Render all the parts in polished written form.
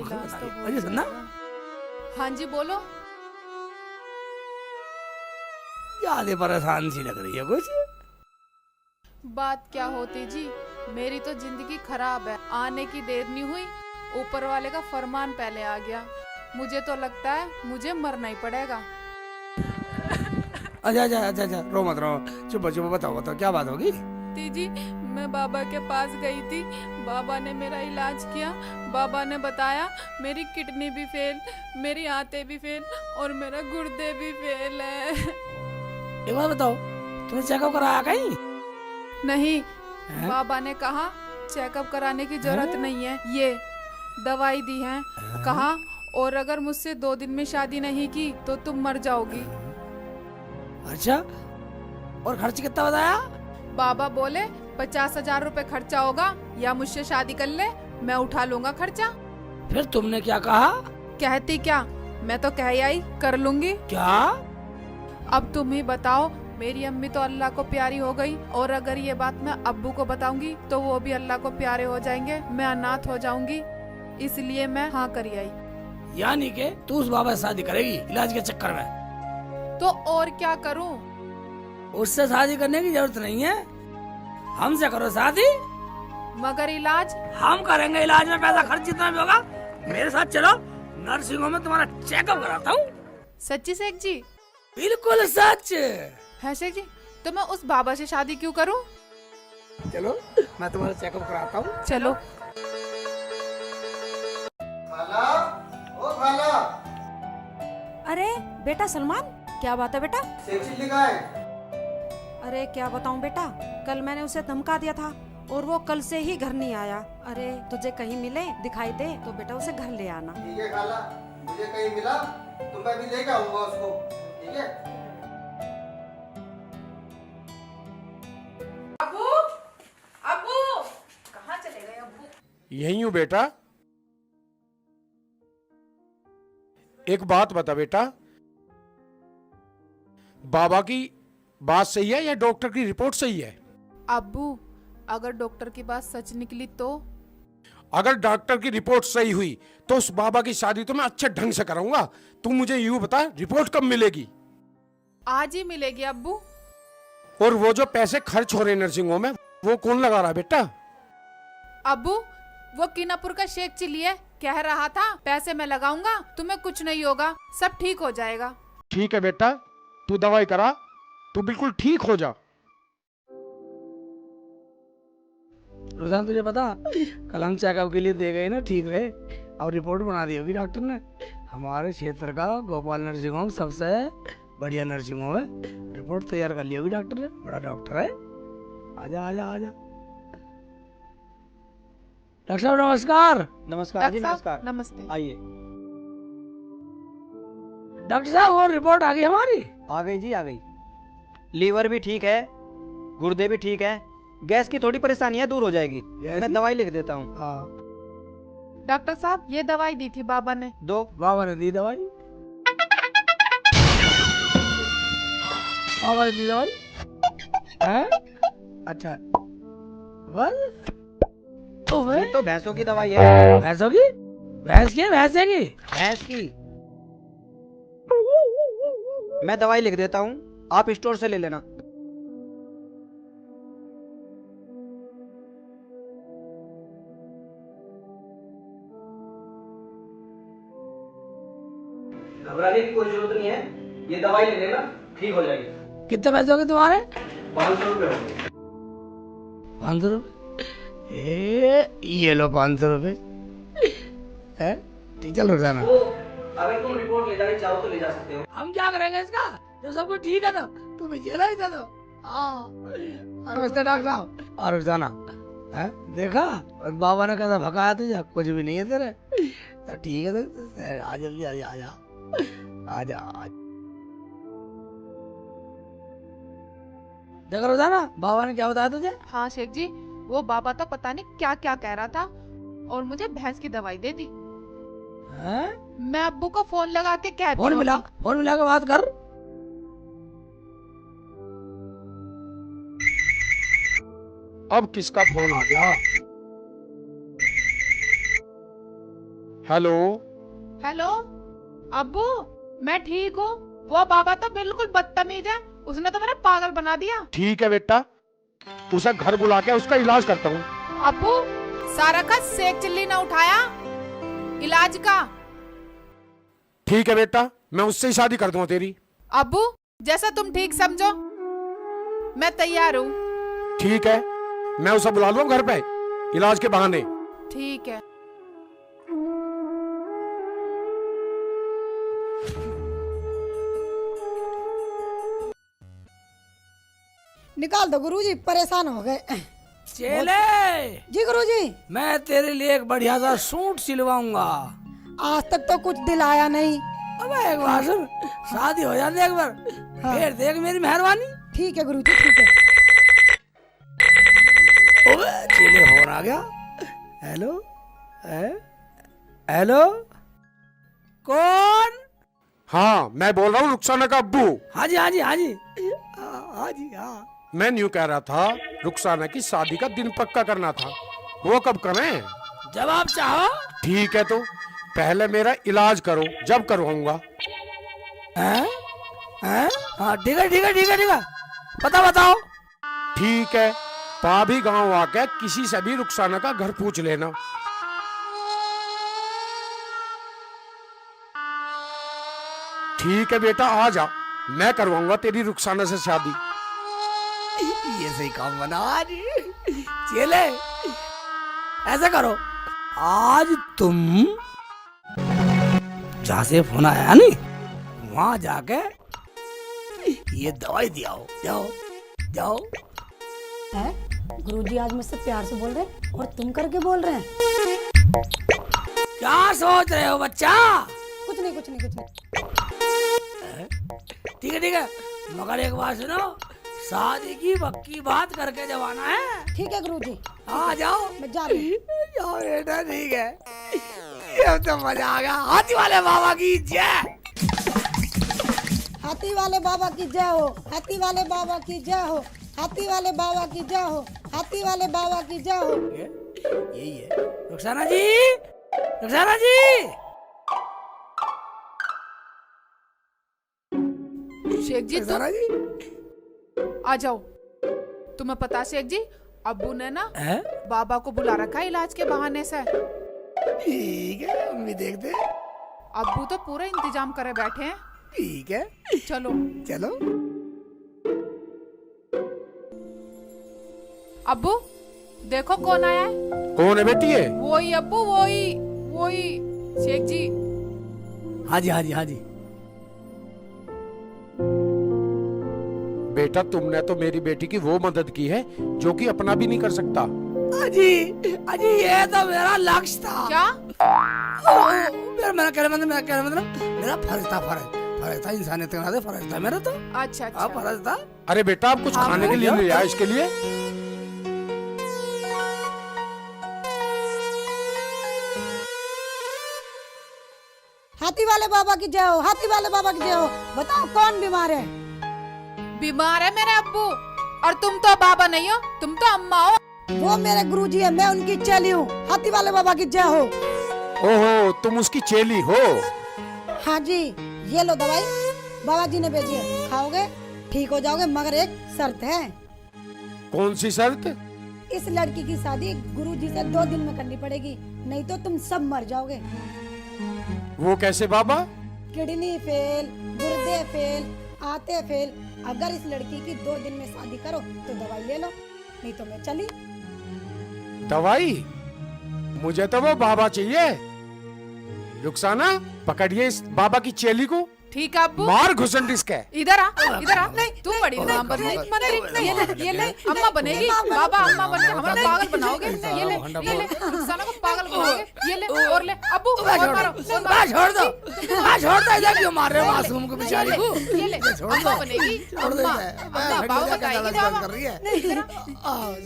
इलाज तो हो अरे सुनना, जाएगा। हाँ जी बोलो। ज्यादा परेशान सी लग रही है कुछ। बात क्या होती जी, मेरी तो जिंदगी खराब है। आने की देर नहीं हुई, ऊपर वाले का फरमान पहले आ गया। मुझे तो लगता है मुझे मरना ही पड़ेगा। अच्छा अच्छा अच्छा अच्छा, रो मत रो, चुप चुप, बताओ बताओ क्या बात होगी। जी मैं बाबा के पास गई थी, बाबा ने मेरा इलाज किया। बाबा ने बताया मेरी किडनी भी फेल, मेरी आंतें भी फेल और मेरा गुर्दे भी फेल है। एक बार बताओ, तुमने चेकअप कराया कहीं? नहीं, हैं? बाबा ने कहा चेकअप कराने की जरूरत नहीं है, ये दवाई दी है। कहा और अगर मुझसे 2 दिन में शादी नहीं की तो तुम मर जाओगी। अच्छा, और खर्च कितना बताया? बाबा बोले 50,000 रुपए खर्चा होगा या मुझसे शादी कर ले, मैं उठा लूंगा खर्चा। फिर तुमने क्या कहा? कहती क्या, मैं तो कह ही आई कर लूंगी। क्या? अब तुम ही बताओ, मेरी अम्मी तो अल्लाह को प्यारी हो गई और अगर ये बात मैं अब्बू को बताऊंगी तो वो भी अल्लाह को प्यारे हो जाएंगे, मैं अनाथ हो जाऊंगी। इसलिए मैं हाँ करी आई। यानी कि तू उस बाबा से शादी करेगी इलाज के चक्कर में? तो और क्या करूं? उससे शादी करने की जरूरत नहीं है, हमसे करो शादी। मगर इलाज? हम करेंगे इलाज में पैसा खर्च जितना भी होगा। मेरे साथ चलो, नर्सिंग होम में तुम्हारा चेकअप कराता हूँ। सच्ची शेख जी? बिल्कुल सच है शेख जी, तो मैं उस बाबा से शादी क्यों करूं? चलो, मैं तुम्हारा चेकअप कराता हूँ। चलो। खाला, ओ खाला, अरे बेटा सलमान, क्या बात है बेटा? सेक्सी लिखा है। अरे क्या बताऊं बेटा, कल मैंने उसे धमका दिया था और वो कल से ही घर नहीं आया। अरे तुझे कहीं मिले दिखाई दे तो बेटा उसे घर ले आना। ठीक है खाला, मुझे कहीं मिला तो मैं भी लेके आऊंगा उसको, ठीक है? अबू, अबू, कहाँ चले गए अबू? यही हूँ बेटा। एक बात बता बेटा, बाबा की बात सही है या डॉक्टर की रिपोर्ट सही है? अबू, अगर डॉक्टर की बात सच निकली तो? अगर डॉक्टर की रिपोर्ट सही हुई तो उस बाबा की शादी तो मैं अच्छे ढंग से कराऊंगा। तू मुझे यूं बता, रिपोर्ट कब मिलेगी? आज ही मिलेगी अब्बू। और वो जो पैसे खर्च हो रहे नर्सिंग होम में, वो कौन लगा रहा है बेटा? अब्बू, वो कीनापुर का शेख चिल्ली है, कह रहा था पैसे मैं लगाऊंगा, तुम्हें कुछ नहीं होगा, सब ठीक हो जाएगा। ठीक है बेटा, तू दवाई करा, तू बिल्कुल ठीक हो जा। रुझान, तुझे पता, कल हम चेकअप के लिए दे गए ना, ठीक है, और रिपोर्ट बना दी होगी डॉक्टर ने। हमारे क्षेत्र का गोपाल नर्सिंग होम सबसे बढ़िया नर्सिंग होम है। रिपोर्ट तैयार कर ली होगी डॉक्टर ने, बड़ा डॉक्टर है। आजा आजा आजा। डॉक्टर साहब नमस्कार। नमस्कार जी, डॉक्टर साहब, नमस्कार। नमस्ते। आइए। डॉक्टर साहब, वो रिपोर्ट आ गई हमारी। आ गई जी, आ गई। लीवर भी ठीक है, गुर्दे भी ठीक है, गैस की थोड़ी परेशानी है, दूर हो जाएगी। मैं दवाई लिख देता हूँ। हाँ, डॉक्टर साहब, ये दवाई दी थी बाबा ने। दो। बाबा ने दी दवाई। बाबा ने दी दवाई है? अच्छा, बस तो ये तो भैंसों की दवाई है। भैंसों की? भैंस की? भैंसे की? भैंस की। मैं दवाई लिख देता हूँ, आप स्टोर से ले लेना। घबराने की कोई जरूरत नहीं है, ये दवाई ले लेना, ठीक हो जाएगी। कितने पैसे हो गए तुम्हारे? 500 रुपये होंगे। 500 रुपये? ये लो 500 रुपये है। ठीक, चलो जाना। वो अगर तुम रिपोर्ट ले जाना चाहो तो ले जा सकते हो। हम क्या करेंगे इसका, जब सब कुछ ठीक है ना, तुम्हें ये नहीं था तो। हाँ, नमस्ते डॉक्टर साहब। और जाना है, देखा बाबा ने कैसा भगाया तुझे, कुछ भी नहीं है तेरे। तो ठीक है, तो आ जल्दी आ जा आ जा आ जा। देखो रोजाना, बाबा ने क्या बताया तुझे? हाँ शेख जी, वो बाबा तो पता नहीं क्या क्या कह रहा था और मुझे भैंस की दवाई दे दी। हैं? मैं अब्बू को फोन लगा के कहती फोन हूँ। मिला, फोन मिला के बात कर। अब किसका फोन आ गया? हेलो। हेलो अब्बू, मैं ठीक हूँ। वो बाबा तो बिल्कुल बदतमीज है, उसने तो मेरा पागल बना दिया। ठीक है बेटा, उसे घर बुला के उसका इलाज करता हूँ। अब्बू, सारा का सेक चिल्ली ना उठाया इलाज का। ठीक है बेटा, मैं उससे ही शादी कर दूंगा तेरी। अब्बू, जैसा तुम ठीक समझो, मैं तैयार हूँ। ठीक है, मैं उसे बुला लूंगा घर पे इलाज के बहाने। ठीक है। निकाल दो गुरुजी, परेशान हो गए। चेले, जी गुरुजी। मैं तेरे लिए एक बढ़िया सा सूट सिलवाऊंगा। आज तक तो कुछ दिलाया नहीं। अब एक बार सुन, शादी हो जाने एक बार, फिर देख मेरी मेहरबानी। ठीक है गुरुजी, ठीक है। ओए चेले फोन आ गया। हेलो, हेलो, कौन? हाँ, मैं बोल रहा हूँ रुखसाना का अब्बू। हाँ जी, हाँ जी, हाँ जी, हाँ जी, हाँ। मैं न्यू कह रहा था, रुखसाना की शादी का दिन पक्का करना था, वो कब करें? जब आप चाहो। ठीक है, तो पहले मेरा इलाज करो, जब करवाऊंगा। हैं? हैं? हाँ ठीक है, ठीक है, ठीक है, ठीक है, पता बताओ। ठीक है, पाभी गांव आके किसी से भी रुखसाना का घर पूछ लेना। ठीक है बेटा, आ जा, मैं करवाऊंगा तेरी रुखसाना से शादी। ये सही काम बना आज। चले, ऐसा करो, आज तुम जहाँ से फोन आया नहीं, वहां जाके ये दवाई दियाओ, जाओ जाओ। हैं? गुरुजी आज मुझसे प्यार से बोल रहे हैं और तुम करके बोल रहे हैं। क्या सोच रहे हो बच्चा? कुछ नहीं, कुछ नहीं, कुछ नहीं। ठीक है, ठीक है, मगर एक बात सुनो, शादी की पक्की बात करके जब आना है। ठीक है गुरुजी, आ जाओ। मैं जा रही हूँ। जाओ बेटा, ठीक है। ये तो मजा आ गया। हाथी वाले बाबा की जय। हाथी वाले बाबा की जय हो, हाथी वाले बाबा की जय हो, हाथी वाले बाबा की जय हो, हाथी वाले बाबा की जय हो। यही है। रुखसाना जी, रुखसाना जी। शेख जी, रुखसाना जी। आ जाओ। तुम्हें पता शेख जी, अब्बू ने ना हैं? बाबा को बुला रखा है इलाज के बहाने से। ठीक है, हम भी देखते हैं। अब्बू तो पूरा इंतजाम करे बैठे हैं। ठीक है, चलो चलो। अब्बू, देखो कौन आया है। कौन है बेटी ये? वही अब्बू, वही वही शेख जी। हाँ जी, हाँ जी, हाँ जी। बेटा, तुमने तो मेरी बेटी की वो मदद की है जो कि अपना भी नहीं कर सकता। अजी, अजी, ये तो मेरा लक्ष्य था। क्या? मेरा कहने मतलब मेरा फर्ज था, फर्ज था, इंसानियत के नाते फर्ज था मेरा तो। अच्छा हाँ, अच्छा। फर्ज था। अरे बेटा, आप कुछ खाने के लिए ले आए इसके लिए। हाथी वाले बाबा की जय हो, हाथी वाले बाबा की जय हो। बताओ कौन बीमार है? बीमार है मेरे अब्बू, और तुम तो बाबा नहीं हो, तुम तो अम्मा हो। वो मेरे गुरुजी है, मैं उनकी चेली हूँ। हाथी वाले बाबा की जय हो। ओहो, तुम उसकी चेली हो? हाँ जी, ये लो दवाई, बाबा जी ने भेजी है, खाओगे ठीक हो जाओगे, मगर एक शर्त है। कौन सी शर्त? इस लड़की की शादी गुरुजी से 2 दिन में करनी पड़ेगी, नहीं तो तुम सब मर जाओगे। वो कैसे बाबा? किडनी फेल, गुर्दे फेल, आते फेल। अगर इस लड़की की 2 दिन में शादी करो तो दवाई ले लो, नहीं तो मैं चली। दवाई? मुझे तो वो बाबा चाहिए। रुखसाना, पकड़िए इस बाबा की चेली को, ठीक है अब्बू। मार घुसन इसके। इधर आ, इधर आ। तू बड़ी नाम बदली मंत्री। ये ले अम्मा बनेगी, बाबा अम्मा बन के हमें पागल बनाओगे। ये ले रुखसाना को पागल बनाओगे। ये ले और ले अब्बू, और मारो, और मारो। छोड़ दो, छोड़ दो, इधर क्यों मार रहे हो मासूम को, बेचारी को? ये ले अम्मा बनेगी, अम्मा बाबा बताएगी बाबा।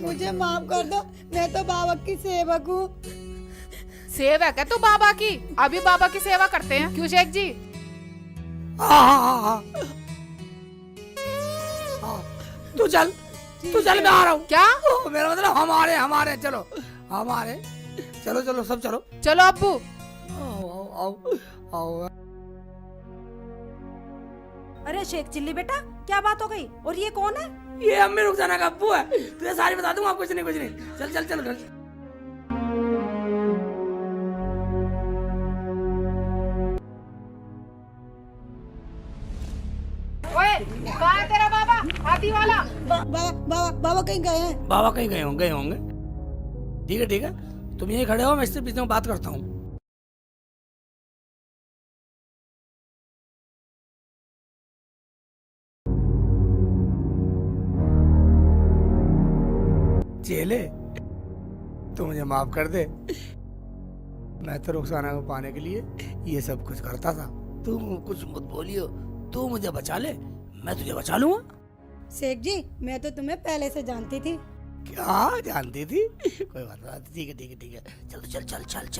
मुझे माफ कर दो, मैं तो बाबा की सेवक हूँ। सेवक है तू बाबा की? अभी बाबा की सेवा करते हैं, क्यों शेख जी? हाँ। तू चल, मैं आ रहा हूँ। क्या? मेरा मतलब हमारे, चलो, चलो सब चलो। चलो अब्बू, आओ आओ आओ। अरे शेख चिल्ली बेटा, क्या बात हो गई? और ये कौन है? ये अम्मी रुखसाना का अब्बू है, तुझे सारी बता दूंगा। कुछ नहीं कुछ नहीं, चल चल चल घर। कहाँ है तेरा बाबा हाथी वाला? बाबा कहीं गए हैं? बाबा कहीं गए होंगे। ठीक है, तुम यहीं खड़े हो, मैं इससे बीच में बात करता हूँ। चेले, तू मुझे माफ कर दे। मैं तो रुखसाना को पाने के लिए ये सब कुछ करता था। तू कुछ मत बोलियो, तू मुझे बचा ले, मैं तुझे बचा लूंगा। शेख जी, मैं तो तुम्हें पहले से जानती थी। क्या जानती थी? कोई बात नहीं, ठीक है। चल तो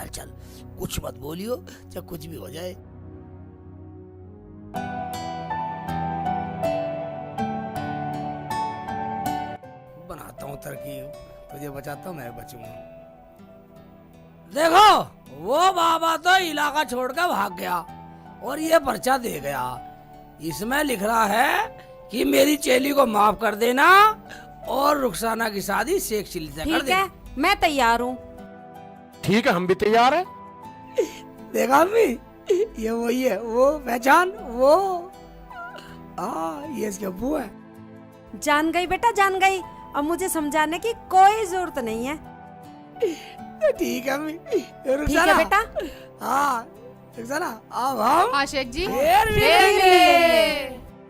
चल, कुछ मत बोलियो, चाहे कुछ भी हो जाए। बनाता हूँ तरकीब, तुझे बचाता हूँ, मैं बचूंगा। देखो, वो बाबा तो इलाका छोड़कर भाग गया और ये पर्चा दे गया। इसमें लिख रहा है कि मेरी चेली को माफ कर देना और रुखसाना की शादी शेख चिल्ली से कर ठीक है, मैं तैयार हूँ। ठीक है, हम भी तैयार हैं। देखा अम्मी, ये वही है, वो पहचान, वो ये इसके अब्बू है। जान गई बेटा, जान गई। अब मुझे समझाने की कोई जरूरत नहीं है। ठीक है अम्मी, ठीक है बेटा। हाँ रुखसाना, अब हम हाँ शेख जी, फिर फिर मिलेंगे।